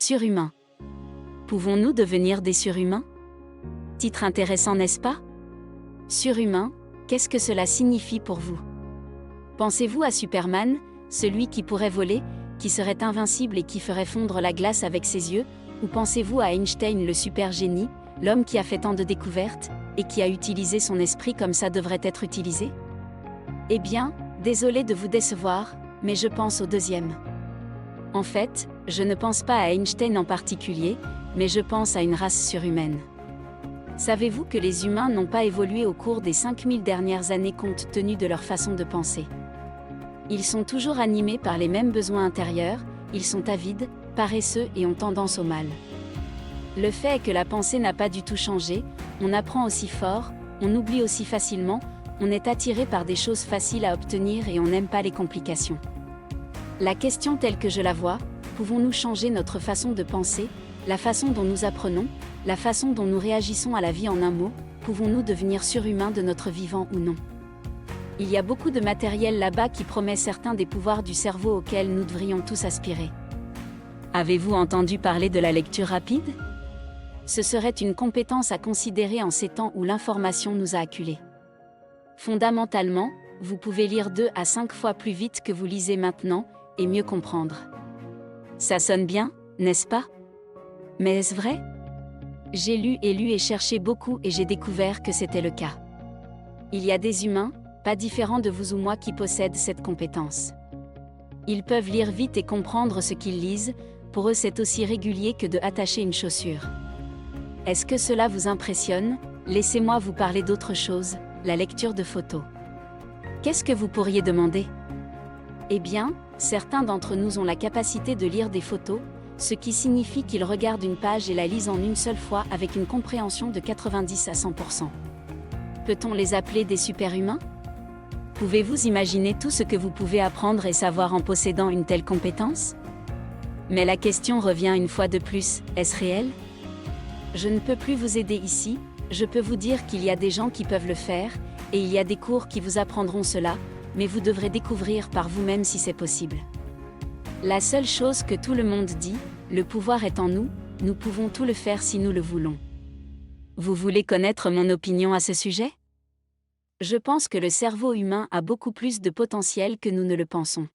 Surhumain. Pouvons-nous devenir des surhumains? Titre intéressant, n'est-ce pas? Surhumain, qu'est-ce que cela signifie pour vous? Pensez-vous à Superman, celui qui pourrait voler, qui serait invincible et qui ferait fondre la glace avec ses yeux, ou pensez-vous à Einstein, le super génie, l'homme qui a fait tant de découvertes, et qui a utilisé son esprit comme ça devrait être utilisé? Eh bien, désolé de vous décevoir, mais je pense au deuxième. En fait, je ne pense pas à Einstein en particulier, mais je pense à une race surhumaine. Savez-vous que les humains n'ont pas évolué au cours des 5000 dernières années compte tenu de leur façon de penser? Ils sont toujours animés par les mêmes besoins intérieurs, ils sont avides, paresseux et ont tendance au mal. Le fait est que la pensée n'a pas du tout changé, on apprend aussi fort, on oublie aussi facilement, on est attiré par des choses faciles à obtenir et on n'aime pas les complications. La question telle que je la vois, pouvons-nous changer notre façon de penser, la façon dont nous apprenons, la façon dont nous réagissons à la vie en un mot, pouvons-nous devenir surhumains de notre vivant ou non? Il y a beaucoup de matériel là-bas qui promet certains des pouvoirs du cerveau auxquels nous devrions tous aspirer. Avez-vous entendu parler de la lecture rapide? Ce serait une compétence à considérer en ces temps où l'information nous a acculés. Fondamentalement, vous pouvez lire 2 à 5 fois plus vite que vous lisez maintenant, et mieux comprendre. Ça sonne bien, n'est-ce pas? Mais est-ce vrai? J'ai lu et cherché beaucoup et j'ai découvert que c'était le cas. Il y a des humains, pas différents de vous ou moi, qui possèdent cette compétence. Ils peuvent lire vite et comprendre ce qu'ils lisent, pour eux c'est aussi régulier que de attacher une chaussure. Est-ce que cela vous impressionne? Laissez-moi vous parler d'autre chose, la lecture de photos. Qu'est-ce que vous pourriez demander? Eh bien, certains d'entre nous ont la capacité de lire des photos, ce qui signifie qu'ils regardent une page et la lisent en une seule fois avec une compréhension de 90 à 100%. Peut-on les appeler des super-humains? Pouvez-vous imaginer tout ce que vous pouvez apprendre et savoir en possédant une telle compétence? Mais la question revient une fois de plus, est-ce réel? Je ne peux plus vous aider ici, je peux vous dire qu'il y a des gens qui peuvent le faire, et il y a des cours qui vous apprendront cela, mais vous devrez découvrir par vous-même si c'est possible. La seule chose que tout le monde dit, le pouvoir est en nous, nous pouvons tout le faire si nous le voulons. Vous voulez connaître mon opinion à ce sujet? Je pense que le cerveau humain a beaucoup plus de potentiel que nous ne le pensons.